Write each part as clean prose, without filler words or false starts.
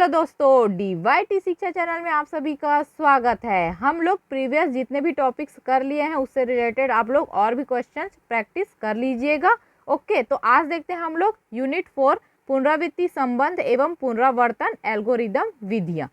Hello दोस्तों, डीवाईटी शिक्षा channel में आप सभी का स्वागत है। हम लोग प्रीवियस जितने भी टॉपिक्स कर लिए हैं उससे रिलेटेड आप लोग और भी क्वेश्चंस प्रैक्टिस कर लीजिएगा। ओके, तो आज देखते हैं हम लोग यूनिट 4 पुनरावृत्ति संबंध एवं पुनरावर्तन एल्गोरिदम विधियाँ,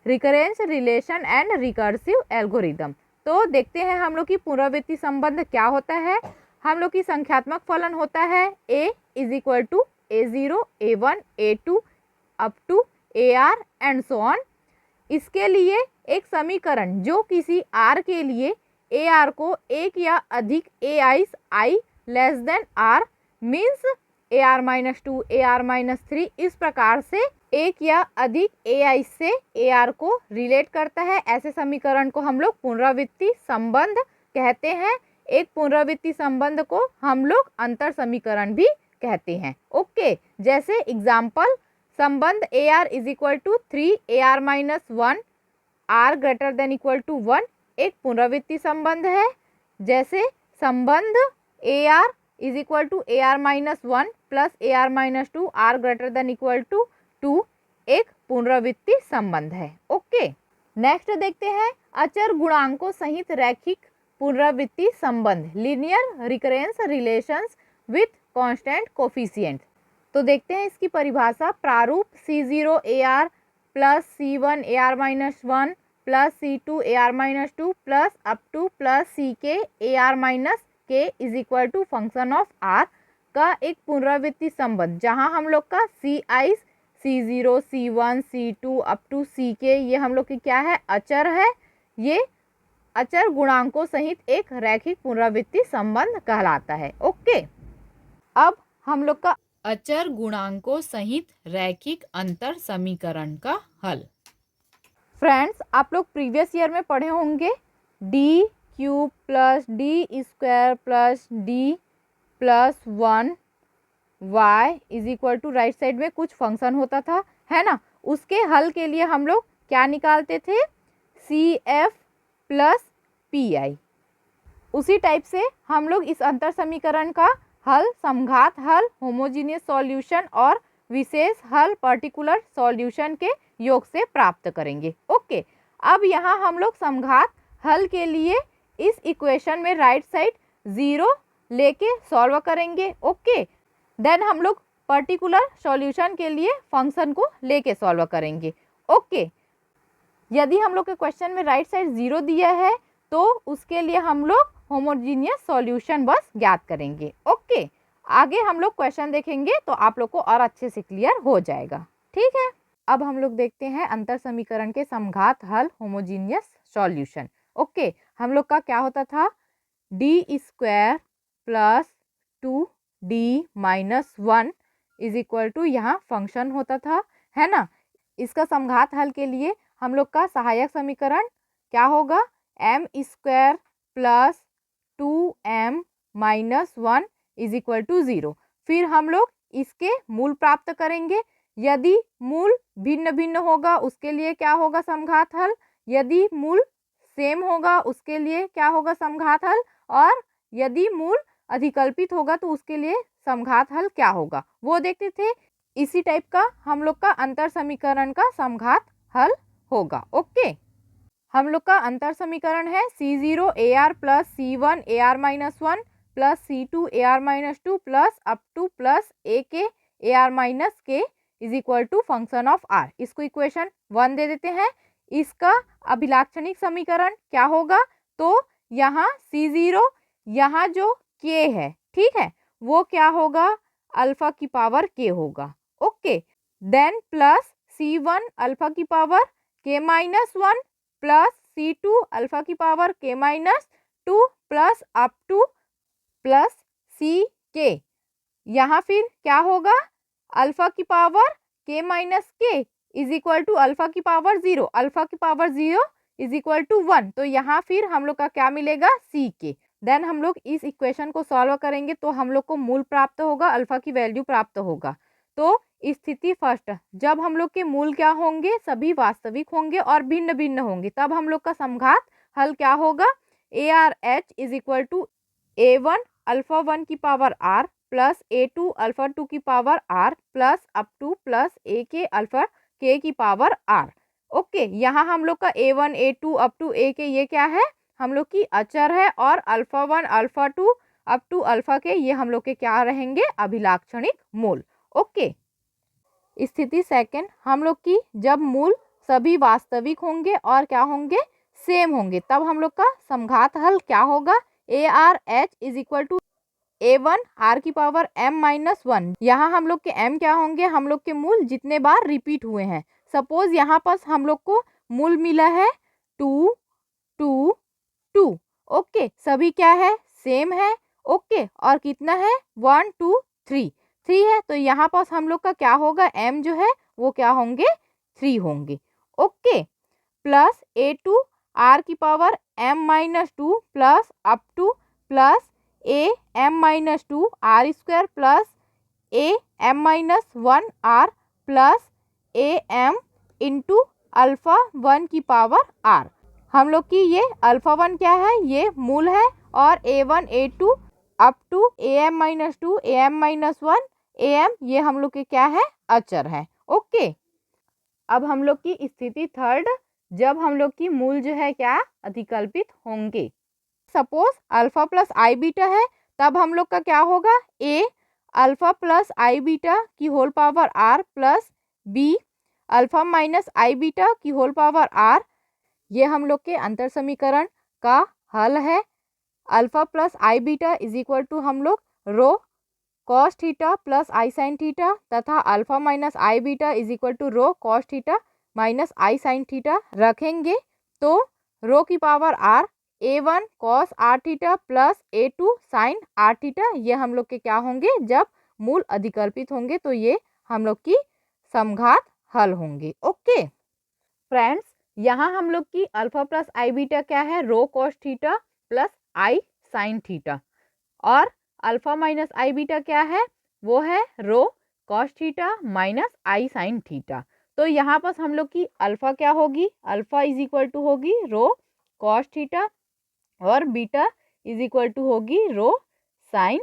recurrence relation and recursive algorithm. तो देखते हैं हम लोग की पुनरावृत्ति संबंध क्या होता है। हम लोग की संख्यात्मक फलन होता है a is equal to a0 a1 a2 up to AR and so on. इसके लिए एक समीकरण जो किसी R के लिए AR को एक या अधिक AIs I less than R means AR-2 AR-3 इस प्रकार से एक या अधिक AI से AR को रिलेट करता है। ऐसे समीकरण को हम लोग पुनरावृत्ति संबंध कहते हैं। एक पुनरावृत्ति संबंध को हम लोग अंतर समीकरण भी कहते हैं। ओके, जैसे एग्जाम्पल संबंध AR is equal to 3 AR-1 R greater than equal to 1 एक पुनरावृत्ति संबंध है। जैसे संबंध AR is equal to AR-1 plus AR-2 R greater than equal to 2 एक पुनरावृत्ति संबंध है। ओके, नेक्स्ट देखते हैं अचर गुणांकों सहित रैखिक पुनरावृत्ति संबंध, linear recurrence relations with constant coefficient. तो देखते हैं इसकी परिभाषा। प्रारूप C0 AR plus C1 AR-1 plus C2 AR-2 plus up to plus CK AR-K is equal to function of R का एक पुनरावृत्ति संबंध, जहां हम लोग का CI C0 C1 C2 up to CK ये हम लोग की क्या है, अचर है। ये अचर गुणांकों सहित एक रैखिक पुनरावृत्ति संबंध कहलाता है। ओके, अब हम लोग का अचर गुणांकों सहित रैखिक अंतर समीकरण का हल। फ्रेंड्स, आप लोग प्रीवियस ईयर में पढ़े होंगे D cube plus D square plus D plus 1 Y is equal to right side में कुछ फंक्शन होता था, है ना। उसके हल के लिए हम लोग क्या निकालते थे, CF प्लस PI। उसी टाइप से हम लोग इस अंतर समीकरण का हल, समघात हल, होमोजीनियस सॉल्यूशन और विशेष हल पर्टिकुलर सॉल्यूशन के योग से प्राप्त करेंगे। ओके, अब यहाँ हम लोग समघात हल के लिए इस इक्वेशन में राइट साइड 0 लेके सॉल्व करेंगे। ओके, देन हम लोग पर्टिकुलर सॉल्यूशन के लिए फंक्शन को लेके सॉल्व करेंगे। ओके, यदि हम लोग के क्वेश्चन में राइट साइड 0 दिया है तो उसके लिए हम लोग होमोजीनियस सॉल्यूशन बस ज्ञात करेंगे। ओके, आगे हम लोग क्वेश्चन देखेंगे तो आप लोग को और अच्छे से क्लियर हो जाएगा। ठीक है, अब हम लोग देखते हैं अंतर समीकरण के समघात हल, होमोजीनियस सॉल्यूशन। ओके, हम लोग का क्या होता था, D square plus 2D minus 1 is equal to यहाँ फंक्शन होता था, है ना। इसका समघात हल के लिए हम लोग का सहायक समीकरण क्या होगा, m square plus 2m minus 1 is equal to 0। फिर हम लोग इसके मूल प्राप्त करेंगे। यदि मूल भिन्न भिन्न होगा उसके लिए क्या होगा समघात हल, यदि मूल सेम होगा उसके लिए क्या होगा समघात हल, और यदि मूल अधिकल्पित होगा तो उसके लिए समघात हल क्या होगा वो देखते थे। इसी टाइप का हम लोग का अंतर समीकरण का समघात हल होगा। ओके, हम लोग का अंतर समीकरण है C0 AR plus C1 AR-1 plus C2 AR-2 plus up to plus AK AR-K is equal to function of R। इसको इक्वेशन 1 दे देते हैं। इसका अभिलाक्षणिक समीकरण क्या होगा, तो यहाँ C0 यहाँ जो K है, ठीक है, वो क्या होगा, अल्फा की पावर K होगा। Okay, then plus C1 alpha की power K-1 plus C2 alpha की power K-2 plus up to plus CK। यहाँ फिर क्या होगा, अल्फा की power K-K is equal to alpha की पावर 0, अल्फा की पावर 0 इज इक्वल टू 1। तो यहाँ फिर हम लोग का क्या मिलेगा, CK। देन हम लोग इस इक्वेशन को सॉल्व करेंगे तो हम लोग को मूल प्राप्त होगा, अल्फा की वैल्यू प्राप्त होगा। तो स्थिति फर्स्ट, जब हम लोग के मूल क्या होंगे, सभी वास्तविक होंगे और भिन्न भिन्न होंगे, तब हम लोग का समघात हल क्या होगा, ARH is equal to A1 alpha 1 की power R plus A2 alpha 2 की power R plus up to plus AK alpha k की पावर r। ओके, यहाँ हम लोग का a1 a2 up to a के ये क्या है, हम लोग की अचर है, और alpha 1 alpha 2 up to alpha K ये हम लोग के क्या रहेंगे, अभिलाक्षणिक मूल। ओके, स्थिति सेकंड, हम लोग की जब मूल सभी वास्तविक होंगे और क्या होंगे, सेम होंगे, तब हम लोग का समघात हल क्या होगा, A R H is equal to a1 r की पावर m-1। यहाँ हम लोग के m क्या होंगे, हम लोग के मूल जितने बार रिपीट हुए हैं। सपोज यहाँ पर हम लोग को मूल मिला है 2 2 2। ओके, सभी क्या है, सेम है। ओके, और कितना है, 1 2 3 3 है, तो यहाँ पर हम लोग का क्या होगा, m जो है वो क्या होंगे, 3 होंगे। ओके, प्लस a2 r की power m-2 plus up to plus a m-2 r square plus a m-1 r plus a m into alpha 1 की पावर r। हम लोग की ये अल्फा 1 क्या है, ये मूल है, और a1 a2 up to a m-2 a m-1 a m ये हम लोग के क्या है, अचर है। ओके, अब हम लोग की स्थिति थर्ड, जब हम लोग की मूल जो है क्या, अधिकल्पित होंगे। Suppose alpha plus I beta है, तब हम लोग का क्या होगा, A alpha plus I beta की whole power R plus B alpha minus I beta की होल पावर आर, ये हम लोग के अंतर समीकरण का हल है। Alpha plus I beta is equal to हम लोग rho cos theta plus I sine theta, तथा alpha minus I beta is equal to rho cos theta minus I sine theta रखेंगे, तो रो की power R a1 cos r theta plus a2 sin r theta, ये हम लोग के क्या होंगे, जब मूल अधिकल्पित होंगे, तो ये हम लोग की समघात हल होंगे। ओके फ्रेंड्स, यहाँ हम लोग की अल्फा प्लस आई बीटा क्या है, रो cos theta plus I sine theta, और अल्फा माइनस आई बीटा क्या है, वो है रो cos theta minus I sine theta. तो यहाँ पर हम लोग की अल्फा क्या होगी, अल्फा इज इक्वल टू होगी रो कॉस थीटा, और बीटा इज इक्वल टू होगी रो साइन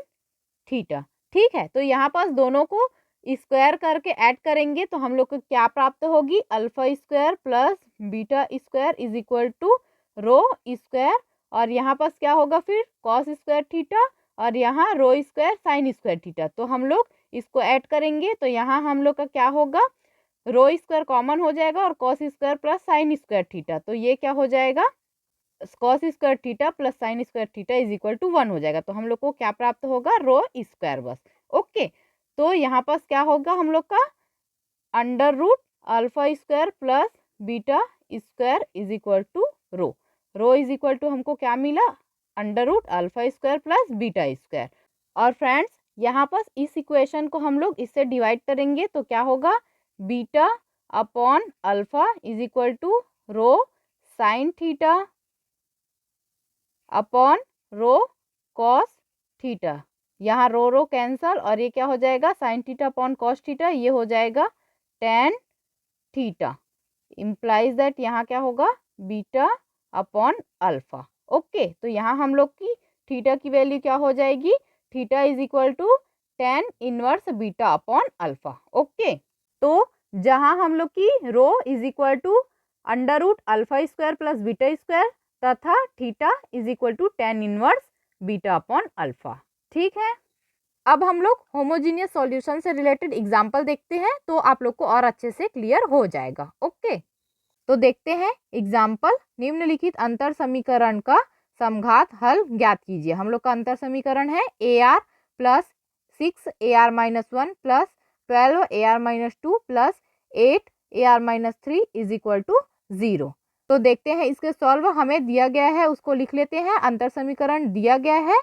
थीटा। ठीक है, तो यहाँ पास दोनों को स्क्वायर करके ऐड करेंगे, तो हम लोग को क्या प्राप्त होगी, alpha square plus beta square is equal to rho square, और यहाँ पास क्या होगा फिर कॉस स्क्वायर थीटा, और यहाँ रो स्क्वायर साइन स्क्वायर थीटा। तो हम लोग इसको ऐड करेंगे, तो यहाँ हम लोग का क्या होगा, रो स्क्वायर कॉमन हो जाएगा, और cos square plus sine square theta, तो ये क्या हो जाएगा, cos square theta plus sine square theta is equal to 1 हो जाएगा। तो हम लोग को क्या प्राप्त होगा, रो स्क्वायर बस। ओके, तो यहाँ पास क्या होगा हम लोग का, under root alpha square plus beta square is equal to rho is equal to हमको क्या मिला, under root alpha square plus beta square. और फ्रेंड्स, यहाँ पास इस इक्वेशन को हम लोग इससे डिवाइड करेंगे, तो क्या होगा, beta upon alpha is equal to rho sine theta upon rho cos theta. यहाँ रो कैंसल, और ये क्या हो जाएगा, sine theta upon cos theta, ये हो जाएगा टेन थीटा, इम्प्लाइज दैट यहाँ क्या होगा, बीटा अपॉन अल्फा। ओके, तो यहाँ हम लोग की थीटा की वैल्यू क्या हो जाएगी, theta is equal to tan inverse beta upon alpha. Okay, तो जहाँ हम लोग की rho is equal to under root alpha square plus beta square, तथा theta is equal to tan inverse beta upon alpha. ठीक है, अब हम लोग होमोजीनियस सॉल्यूशन से रिलेटेड एग्जांपल देखते हैं, तो आप लोग को और अच्छे से क्लियर हो जाएगा। ओके, तो देखते हैं एग्जांपल, निम्नलिखित अंतर समीकरण का समघात हल ज्ञात कीजिए। हम लोग का अंतर समीकरण है A R plus 6 A R minus 1 plus 12 A R minus 2 plus 8 A R minus 3 is equal to 0। तो देखते हैं इसके सॉल्व, हमें दिया गया है उसको लिख लेते हैं। अंतर समीकरण दिया गया है,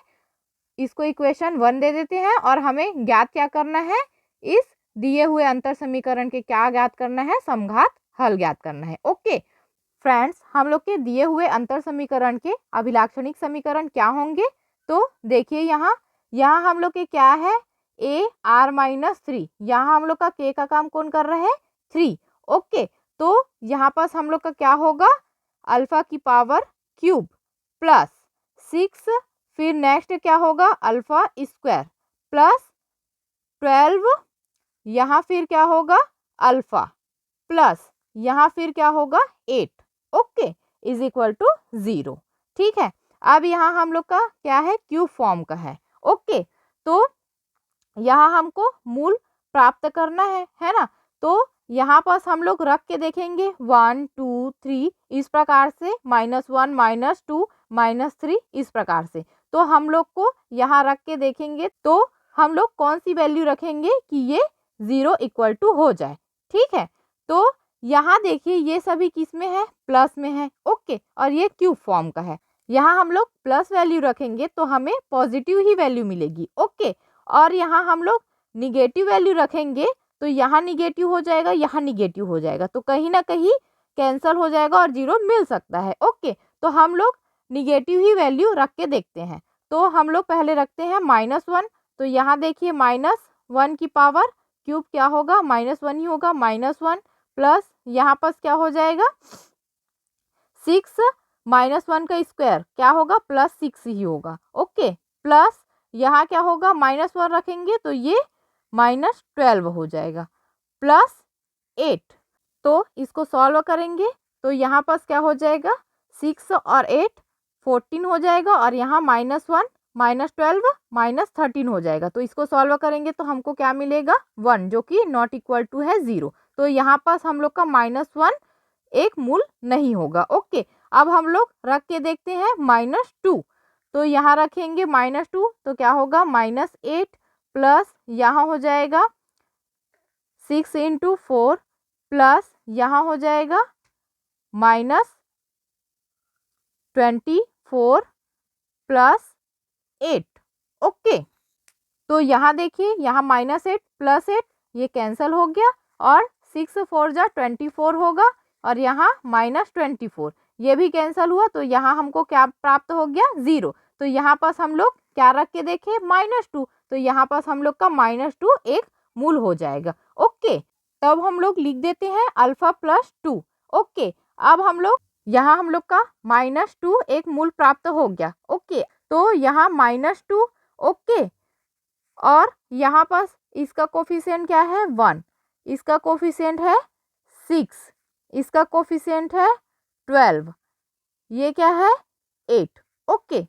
इसको इक्वेशन 1 दे देते हैं, और हमें ज्ञात क्या करना है, इस दिए हुए अंतर समीकरण के क्या ज्ञात करना है, समघात हल ज्ञात करना है। ओके फ्रेंड्स, हम लोग के दिए हुए अंतर समीकरण के अभिलाक्षणिक समीकरण क्या होंगे, तो देखिए यहाँ हम लोग के क्या है, ए आर माइनस 3, यहाँ हम लोग का के का काम कौन कर रहा है, 3। ओके, तो यहाँ पास हम लोग का क्या होगा, अल्फा की पावर क्यूब प्लस 6, फिर नेक्स्ट क्या होगा, अल्फा स्क्वायर प्लस 12, यहाँ फिर क्या होगा, अल्फा प्लस यहाँ फिर क्या होगा 8, ओके, इज इक्वल टू 0। ठीक है, अब यहाँ हम लोग का क्या है, क्यूब फॉर्म का है। ओके, तो यहाँ हमको मूल प्राप्त करना है ना। तो यहाँ पास हम लोग रख के देखेंगे 1 2 3 इस प्रकार से, -1 -2 -3 इस प्रकार से। तो हम लोग को यहाँ रख के देखेंगे तो हम लोग कौन सी वैल्यू रखेंगे कि ये 0 इक्वल टू हो जाए। ठीक है, तो यहाँ देखिए ये सभी किस में है, प्लस में है। ओके, और ये क्यूब फॉर्म का है। यहाँ हम लोग प्लस वैल्यू रखेंगे तो हमें पॉजिटिव ही वैल्यू मिलेगी। ओके, और यहाँ हम लोग निगेटिव वैल्यू रखेंगे तो यहाँ निगेटिव हो जाएगा, यहाँ निगेटिव हो जाएगा, तो कहीं ना कहीं कैंसल हो जाएगा और 0 मिल सकता है। ओके, तो हम लोग निगेटिव ही वैल्यू रख के देखते हैं। तो हम लोग पहले रखते हैं -1, तो यहाँ देखिए -1 की पावर क्यूब क्या होगा, -1 ही होगा। -1 प्लस यहाँ पर क्या हो जाएगा 6, -1 का स्क्वायर क्या होगा, +6 ही होगा। ओके, प्लस यहाँ क्या होगा, -1 रखेंगे तो ये -12 हो जाएगा, +8। तो इसको सॉल्व करेंगे तो यहाँ पास क्या हो जाएगा, 6 और 8 14 हो जाएगा, और यहाँ -1 -12 -13 हो जाएगा। तो इसको सॉल्व करेंगे तो हमको क्या मिलेगा, 1, जो कि नॉट इक्वल टू है 0। तो यहाँ पास हम लोग का -1 एक मूल नहीं होगा। ओके, अब हम लोग रख के देखते हैं -2, तो यहाँ रखेंगे -2 तो क्या होगा, -8 प्लस यहाँ हो जाएगा 6 × 4 प्लस यहाँ हो जाएगा -24 प्लस 8। ओके, तो यहाँ देखिए यहाँ -8 प्लस 8 ये कैंसिल हो गया, और 6 4 जा 24 होगा, और यहाँ -24 ये भी कैंसिल हुआ, तो यहाँ हमको क्या प्राप्त हो गया, 0। तो यहाँ पास हम लोग क्या रख के देखें, -2, तो यहाँ पास हम लोग का -2 एक मूल हो जाएगा। ओके, तब हम लोग लिख देते हैं अल्फा +2। ओके, अब हम लोग यहाँ हम लोग का -2 एक मूल प्राप्त हो गया। ओके, तो यहाँ -2, ओके, और यहाँ पास इसका कोफिशिएंट क्या है, 1, इसका कोफिशिएंट है 6, इसका कोफिशिएंट है 12, ये क्या है 8। ओके,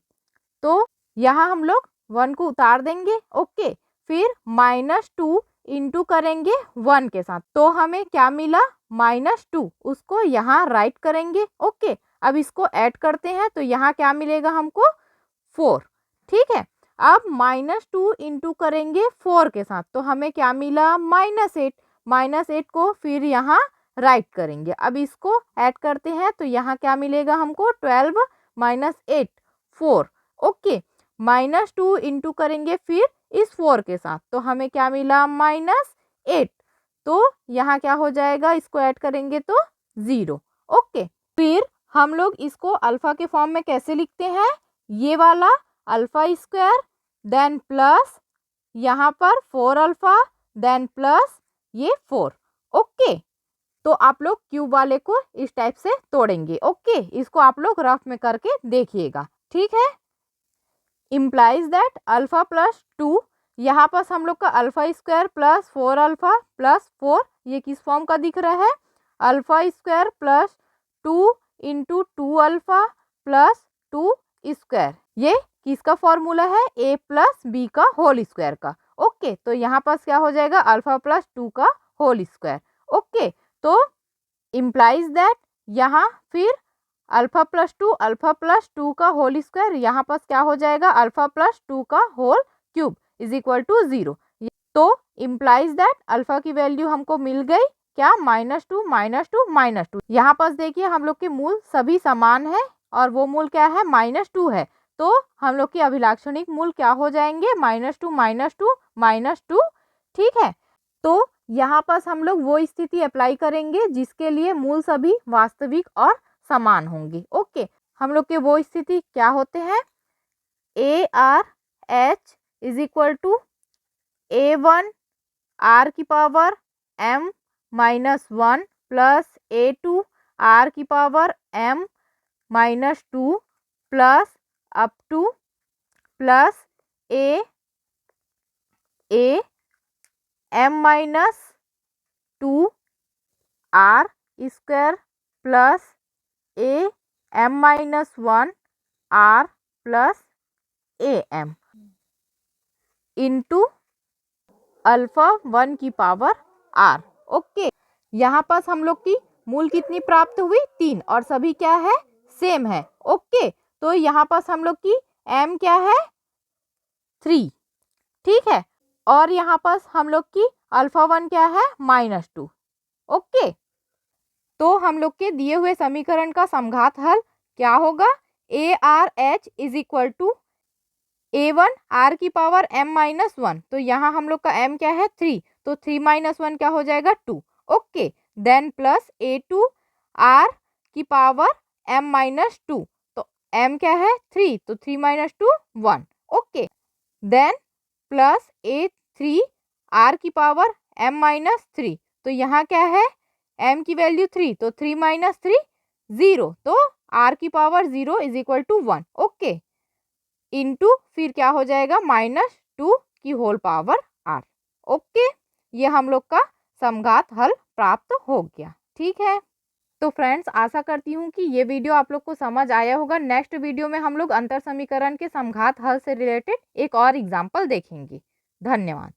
तो यहाँ हम लोग 1 को उतार देंगे। ओके, फिर -2 इंटू करेंगे 1 के साथ, तो हमें क्या मिला, -2, उसको यहाँ राइट करेंगे। ओके, अब इसको ऐड करते हैं तो यहाँ क्या मिलेगा हमको, 4। ठीक है, अब -2 इंटू करेंगे 4 के साथ, तो हमें क्या मिला, -8। -8 को फिर यहाँ राइट करेंगे। अब इसको ऐड करते हैं तो यहाँ क्या मिलेगा हमको, 12 -8 4। ओके, -2 इंटू करेंगे फिर इस 4 के साथ, तो हमें क्या मिला, -8। तो यहाँ क्या हो जाएगा, इसको ऐड करेंगे तो 0। ओके, फिर हम लोग इसको अल्फा के फॉर्म में कैसे लिखते हैं, ये वाला अल्फा स्क्वायर देन प्लस यहाँ पर 4 अल्फा देन प्लस ये 4। ओके, तो आप लोग क्यूब वाले को इस टाइप से तोड़ेंगे। ओके, इसको आप लोग रफ में करके देखिएगा। ठीक है, इम्प्लाइज दैट अल्फा +2, यहाँ पर हम लोग का alpha square plus 4 alpha plus 4 ये किस फॉर्म का दिख रहा है, alpha square plus 2 × 2 alpha plus 2 square, ये किसका फॉर्मूला है, a + b का होल स्क्वायर का। ओके, तो यहाँ पास क्या हो जाएगा, अल्फा +2 का होल स्क्वायर। ओके, तो इम्प्लाइज दैट यहाँ फिर अल्फा +2 का होल स्क्वायर, यहाँ पास क्या हो जाएगा, अल्फा +2 का whole cube is equal to 0। तो इम्प्लाइज दैट अल्फा की वैल्यू हमको मिल गई क्या, -2 -2 -2। यहाँ पास देखिए हम लोग के मूल सभी समान है, और वो मूल क्या है, -2 है, तो हम लोग के अभिलाक्षणिक मूल क्या हो जाएंगे, -2 -2 -2। ठीक है, तो यहाँ पास हम लोग वो स्थिति अप्लाई करेंगे जिसके लिए मूल सभी वास्तविक और समान होंगे। ओके, हम लोग के वो स्थिति क्या होते हैं, ARH is equal to A1 R की power m -1 plus A2 R की power m -2 plus up to plus A m -2 R square plus A M minus 1 R plus A M into alpha 1 की power are. Okay, यहाँ पास हम लोग की मूल कितनी प्राप्त हुई? 3, और सभी क्या है? सेम है। ओके, तो यहाँ पास हम लोग की m क्या है? 3, ठीक है, और यहाँ पास हम लोग की अल्फा 1 क्या है? -2। ओके, तो हम लोग के दिए हुए समीकरण का समघात हल क्या होगा? A R H is equal to A1 r की पावर m-1, तो यहाँ हम लोग का m क्या है? 3, तो 3 - 1 क्या हो जाएगा? 2। Okay, then plus A2 r की पावर m-2, तो m क्या है? 3, तो 3 - 2 1। Okay, then plus A3 r की पावर m-3, तो यहाँ क्या है? m की वैल्यू 3, तो 3 - 3 0, तो r की power 0 is equal to 1। Okay, into फिर क्या हो जाएगा? -2 की होल पावर r। ओके, ये हम लोग का समघात हल प्राप्त हो गया। ठीक है, तो फ्रेंड्स आशा करती हूँ कि ये वीडियो आप लोग को समझ आया होगा। नेक्स्ट वीडियो में हम लोग अंतर समीकरण के समघात हल से रिलेटेड एक और एग्जाम्पल देखेंगे। धन्यवाद।